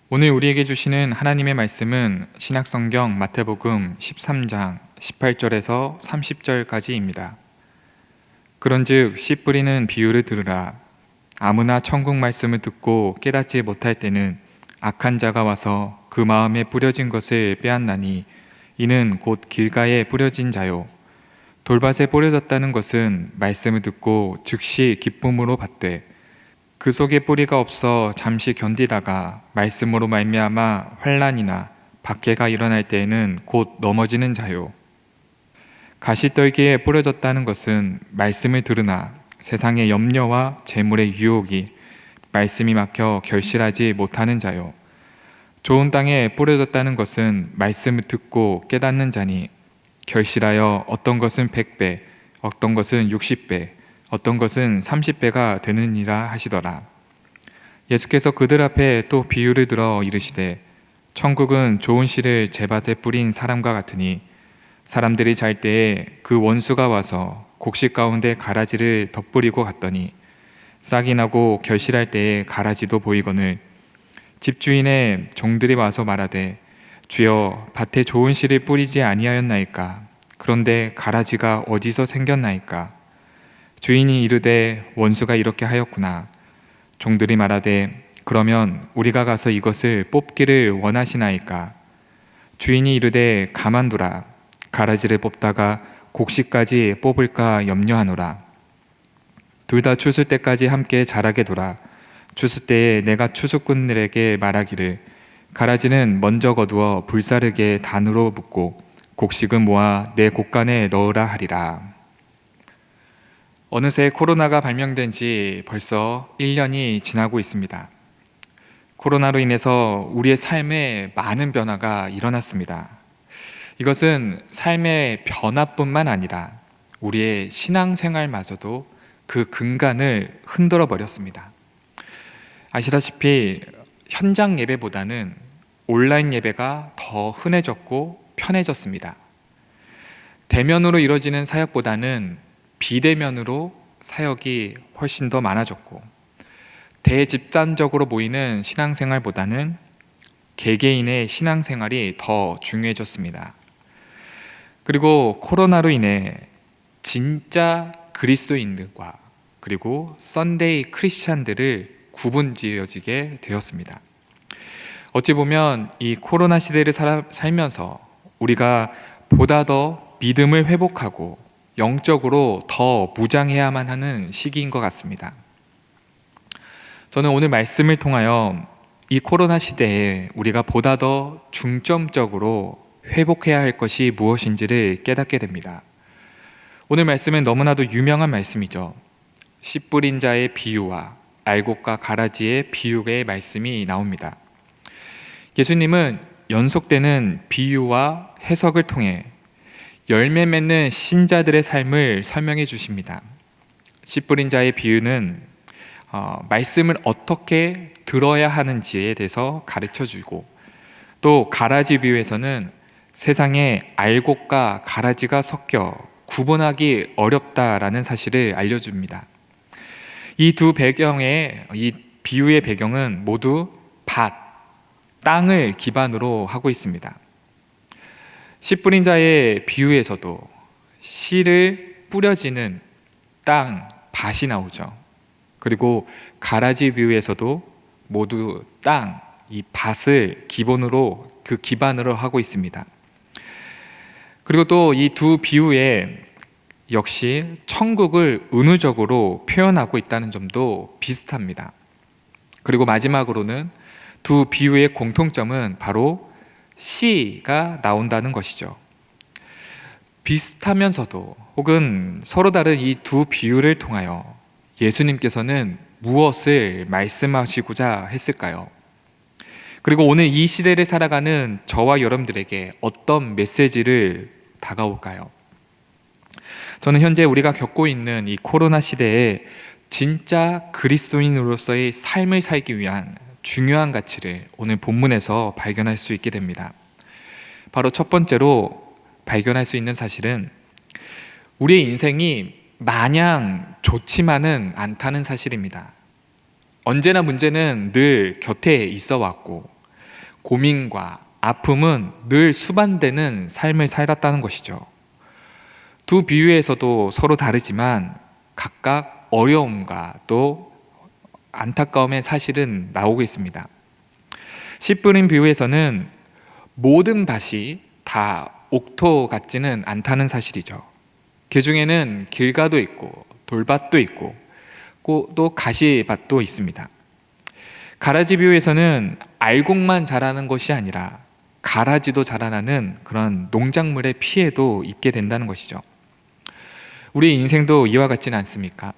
오늘 우리에게 주시는 하나님의 말씀은 신약성경 마태복음 13장 18절에서 30절까지입니다. 그런즉 씨 뿌리는 비유를 들으라. 아무나 천국 말씀을 듣고 깨닫지 못할 때는 악한 자가 와서 그 마음에 뿌려진 것을 빼앗나니 이는 곧 길가에 뿌려진 자요. 돌밭에 뿌려졌다는 것은 말씀을 듣고 즉시 기쁨으로 받되 그 속에 뿌리가 없어 잠시 견디다가 말씀으로 말미암아 환난이나 박해가 일어날 때에는 곧 넘어지는 자요. 가시떨기에 뿌려졌다는 것은 말씀을 들으나 세상의 염려와 재물의 유혹이 말씀이 막혀 결실하지 못하는 자요. 좋은 땅에 뿌려졌다는 것은 말씀을 듣고 깨닫는 자니 결실하여 어떤 것은 100배, 어떤 것은 60배, 어떤 것은 30배가 되느니라 하시더라. 예수께서 그들 앞에 또 비유를 들어 이르시되 천국은 좋은 씨를 제밭에 뿌린 사람과 같으니 사람들이 잘 때에 그 원수가 와서 곡식 가운데 가라지를 덧뿌리고 갔더니 싹이 나고 결실할 때에 가라지도 보이거늘 집주인의 종들이 와서 말하되 주여 밭에 좋은 씨를 뿌리지 아니하였나이까? 그런데 가라지가 어디서 생겼나이까? 주인이 이르되 원수가 이렇게 하였구나. 종들이 말하되 그러면 우리가 가서 이것을 뽑기를 원하시나이까? 주인이 이르되 가만두라. 가라지를 뽑다가 곡식까지 뽑을까 염려하노라. 둘 다 추수 때까지 함께 자라게 두라. 추수 때에 내가 추수꾼들에게 말하기를 가라지는 먼저 거두어 불사르게 단으로 붓고 곡식은 모아 내 곡간에 넣으라 하리라. 어느새 코로나가 발명된 지 벌써 1년이 지나고 있습니다. 코로나로 인해서 우리의 삶에 많은 변화가 일어났습니다. 이것은 삶의 변화뿐만 아니라 우리의 신앙생활마저도 그 근간을 흔들어 버렸습니다. 아시다시피 현장 예배보다는 온라인 예배가 더 흔해졌고 편해졌습니다. 대면으로 이루어지는 사역보다는 비대면으로 사역이 훨씬 더 많아졌고 대집단적으로 모이는 신앙생활보다는 개개인의 신앙생활이 더 중요해졌습니다. 그리고 코로나로 인해 진짜 그리스도인들과 그리고 썬데이 크리스찬들을 구분지어지게 되었습니다. 어찌 보면 이 코로나 시대를 살면서 우리가 보다 더 믿음을 회복하고 영적으로 더 무장해야만 하는 시기인 것 같습니다. 저는 오늘 말씀을 통하여 이 코로나 시대에 우리가 보다 더 중점적으로 회복해야 할 것이 무엇인지를 깨닫게 됩니다. 오늘 말씀은 너무나도 유명한 말씀이죠. 씨 뿌린 자의 비유와 알곡과 가라지의 비유의 말씀이 나옵니다. 예수님은 연속되는 비유와 해석을 통해 열매 맺는 신자들의 삶을 설명해 주십니다. 씨 뿌린 자의 비유는 말씀을 어떻게 들어야 하는지에 대해서 가르쳐 주고, 또 가라지 비유에서는 세상에 알곡과 가라지가 섞여 구분하기 어렵다라는 사실을 알려줍니다. 이 두 배경의, 이 비유의 배경은 모두 밭, 땅을 기반으로 하고 있습니다. 씨 뿌린 자의 비유에서도 씨를 뿌려지는 땅, 밭이 나오죠. 그리고 가라지 비유에서도 모두 땅, 이 밭을 기본으로, 그 기반으로 하고 있습니다. 그리고 또 이 두 비유에 역시 천국을 은유적으로 표현하고 있다는 점도 비슷합니다. 그리고 마지막으로는 두 비유의 공통점은 바로 씨가 나온다는 것이죠. 비슷하면서도 혹은 서로 다른 이 두 비유를 통하여 예수님께서는 무엇을 말씀하시고자 했을까요? 그리고 오늘 이 시대를 살아가는 저와 여러분들에게 어떤 메시지를 다가올까요? 저는 현재 우리가 겪고 있는 이 코로나 시대에 진짜 그리스도인으로서의 삶을 살기 위한 중요한 가치를 오늘 본문에서 발견할 수 있게 됩니다. 바로 첫 번째로 발견할 수 있는 사실은 우리의 인생이 마냥 좋지만은 않다는 사실입니다. 언제나 문제는 늘 곁에 있어 왔고 고민과 아픔은 늘 수반되는 삶을 살았다는 것이죠. 두 비유에서도 서로 다르지만 각각 어려움과 또 안타까움의 사실은 나오고 있습니다. 씨 뿌린 비유에서는 모든 밭이 다 옥토 같지는 않다는 사실이죠. 그 중에는 길가도 있고 돌밭도 있고 또 가시밭도 있습니다. 가라지 비유에서는 알곡만 자라는 것이 아니라 가라지도 자라나는 그런 농작물의 피해도 입게 된다는 것이죠. 우리 인생도 이와 같지는 않습니까?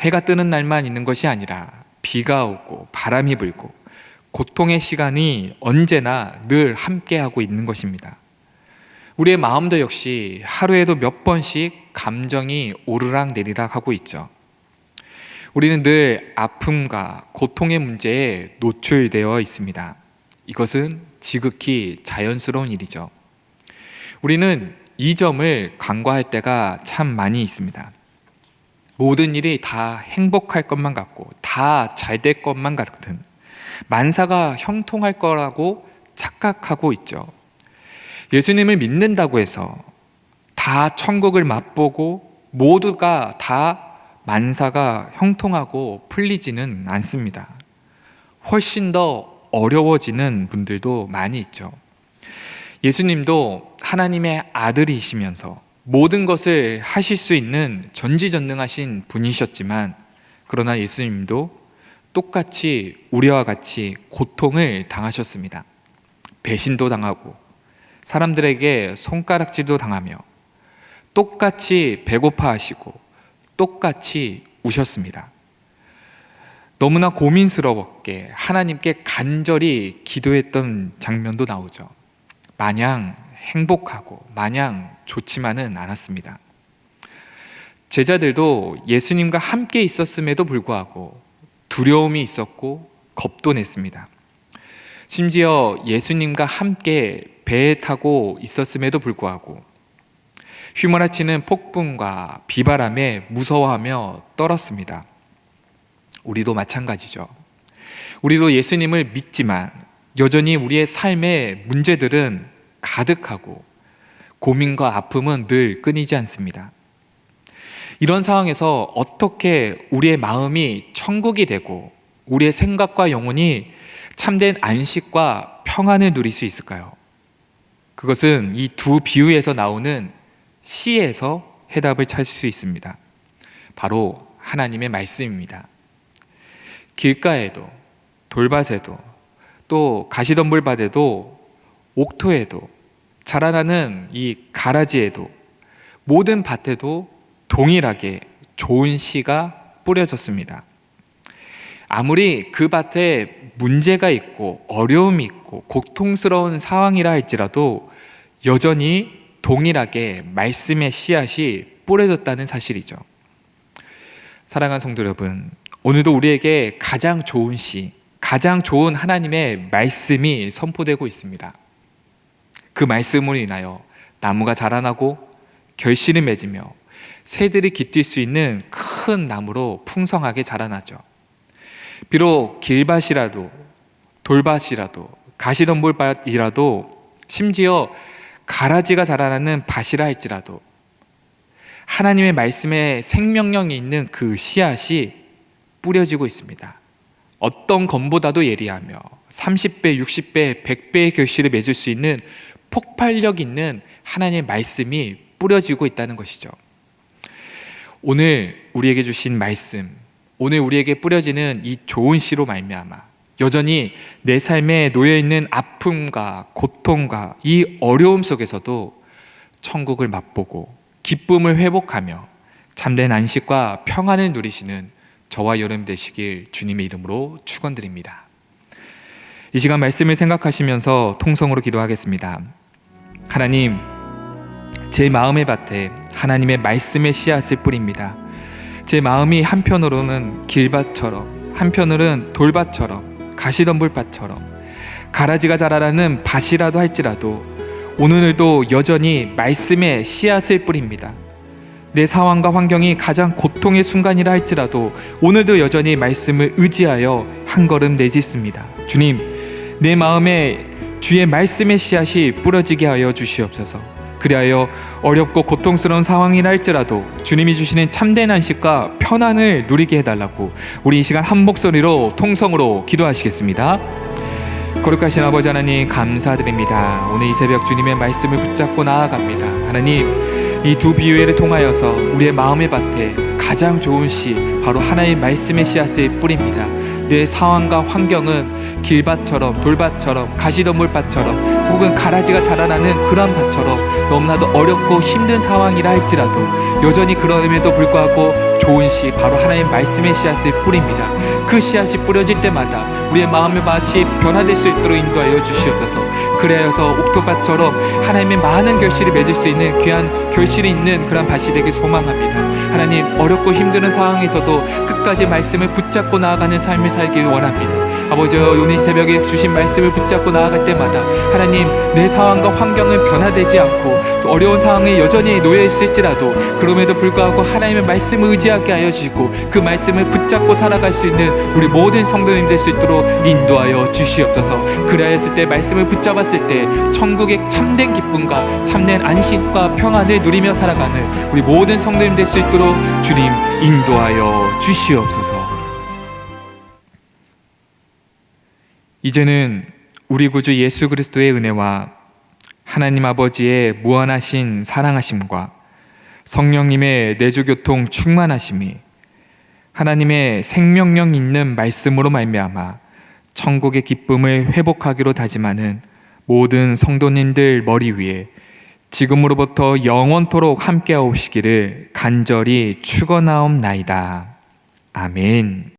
해가 뜨는 날만 있는 것이 아니라 비가 오고 바람이 불고 고통의 시간이 언제나 늘 함께하고 있는 것입니다. 우리의 마음도 역시 하루에도 몇 번씩 감정이 오르락 내리락 하고 있죠. 우리는 늘 아픔과 고통의 문제에 노출되어 있습니다. 이것은 지극히 자연스러운 일이죠. 우리는 이 점을 간과할 때가 참 많이 있습니다. 모든 일이 다 행복할 것만 같고 다 잘 될 것만 같은, 만사가 형통할 거라고 착각하고 있죠. 예수님을 믿는다고 해서 다 천국을 맛보고 모두가 다 만사가 형통하고 풀리지는 않습니다. 훨씬 더 어려워지는 분들도 많이 있죠. 예수님도 하나님의 아들이시면서 모든 것을 하실 수 있는 전지전능하신 분이셨지만, 그러나 예수님도 똑같이 우리와 같이 고통을 당하셨습니다. 배신도 당하고 사람들에게 손가락질도 당하며 똑같이 배고파하시고 똑같이 우셨습니다. 너무나 고민스럽게 하나님께 간절히 기도했던 장면도 나오죠. 마냥 행복하고 마냥 좋지만은 않았습니다. 제자들도 예수님과 함께 있었음에도 불구하고 두려움이 있었고 겁도 냈습니다. 심지어 예수님과 함께 배에 타고 있었음에도 불구하고 휘몰아치는 폭풍과 비바람에 무서워하며 떨었습니다. 우리도 마찬가지죠. 우리도 예수님을 믿지만 여전히 우리의 삶의 문제들은 가득하고 고민과 아픔은 늘 끊이지 않습니다. 이런 상황에서 어떻게 우리의 마음이 천국이 되고 우리의 생각과 영혼이 참된 안식과 평안을 누릴 수 있을까요? 그것은 이 두 비유에서 나오는 시에서 해답을 찾을 수 있습니다. 바로 하나님의 말씀입니다. 길가에도 돌밭에도 또 가시덤불밭에도 옥토에도 자라나는 이 가라지에도 모든 밭에도 동일하게 좋은 씨가 뿌려졌습니다. 아무리 그 밭에 문제가 있고 어려움이 있고 고통스러운 상황이라 할지라도 여전히 동일하게 말씀의 씨앗이 뿌려졌다는 사실이죠. 사랑하는 성도 여러분, 오늘도 우리에게 가장 좋은 씨, 가장 좋은 하나님의 말씀이 선포되고 있습니다. 그 말씀으로 인하여 나무가 자라나고 결실을 맺으며 새들이 깃들 수 있는 큰 나무로 풍성하게 자라나죠. 비록 길밭이라도 돌밭이라도 가시덤불밭이라도 심지어 가라지가 자라나는 밭이라 할지라도 하나님의 말씀에 생명력이 있는 그 씨앗이 뿌려지고 있습니다. 어떤 검보다도 예리하며 30배, 60배, 100배의 결실을 맺을 수 있는 폭발력 있는 하나님의 말씀이 뿌려지고 있다는 것이죠. 오늘 우리에게 주신 말씀, 오늘 우리에게 뿌려지는 이 좋은 씨로 말미암아 여전히 내 삶에 놓여있는 아픔과 고통과 이 어려움 속에서도 천국을 맛보고 기쁨을 회복하며 참된 안식과 평안을 누리시는 저와 여러분 되시길 주님의 이름으로 축원드립니다. 이 시간 말씀을 생각하시면서 통성으로 기도하겠습니다. 하나님, 제 마음의 밭에 하나님의 말씀의 씨앗을 뿌립니다. 제 마음이 한편으로는 길밭처럼, 한편으로는 돌밭처럼, 가시덤불밭처럼 가라지가 자라나는 밭이라도 할지라도 오늘도 여전히 말씀의 씨앗을 뿌립니다. 내 상황과 환경이 가장 고통의 순간이라 할지라도 오늘도 여전히 말씀을 의지하여 한 걸음 내딛습니다. 주님, 내 마음에 주의 말씀의 씨앗이 뿌려지게 하여 주시옵소서. 그리하여 어렵고 고통스러운 상황이라 할지라도 주님이 주시는 참된 안식과 편안을 누리게 해달라고 우리 이 시간 한 목소리로 통성으로 기도하시겠습니다. 거룩하신 아버지 하나님, 감사드립니다. 오늘 이 새벽 주님의 말씀을 붙잡고 나아갑니다. 하나님, 이 두 비유회를 통하여서 우리의 마음의 밭에 가장 좋은 씨, 바로 하나의 말씀의 씨앗을 뿌립니다. 내 상황과 환경은 길밭처럼, 돌밭처럼, 가시덤불밭처럼, 혹은 가라지가 자라나는 그런 밭처럼 너무나도 어렵고 힘든 상황이라 할지라도 여전히 그럼에도 불구하고 좋은 씨, 바로 하나의 말씀의 씨앗을 뿌립니다. 그 씨앗이 뿌려질 때마다 우리의 마음의 밭이 변화될 수 있도록 인도하여 주시옵소서. 그래서 옥토밭처럼 하나님의 많은 결실을 맺을 수 있는 귀한 결실이 있는 그런 밭이 되길 소망합니다. 하나님, 어렵고 힘든 상황에서도 끝까지 말씀을 붙잡고 나아가는 삶을 살길 원합니다. 아버지, 오늘 이 새벽에 주신 말씀을 붙잡고 나아갈 때마다 하나님, 내 상황과 환경은 변화되지 않고 또 어려운 상황에 여전히 놓여 있을지라도 그럼에도 불구하고 하나님의 말씀을 의지하게 하여 주시고 그 말씀을 붙잡고 살아갈 수 있는 우리 모든 성도님 될 수 있도록 인도하여 주시옵소서. 그리하였을 때, 말씀을 붙잡았을 때 천국의 참된 기쁨과 참된 안식과 평안을 누리며 살아가는 우리 모든 성도님 될 수 있도록 주님 인도하여 주시옵소서. 이제는 우리 구주 예수 그리스도의 은혜와 하나님 아버지의 무한하신 사랑하심과 성령님의 내주교통 충만하심이 하나님의 생명력 있는 말씀으로 말미암아 천국의 기쁨을 회복하기로 다짐하는 모든 성도님들 머리 위에 지금으로부터 영원토록 함께하옵시기를 간절히 축원하옵나이다. 아멘.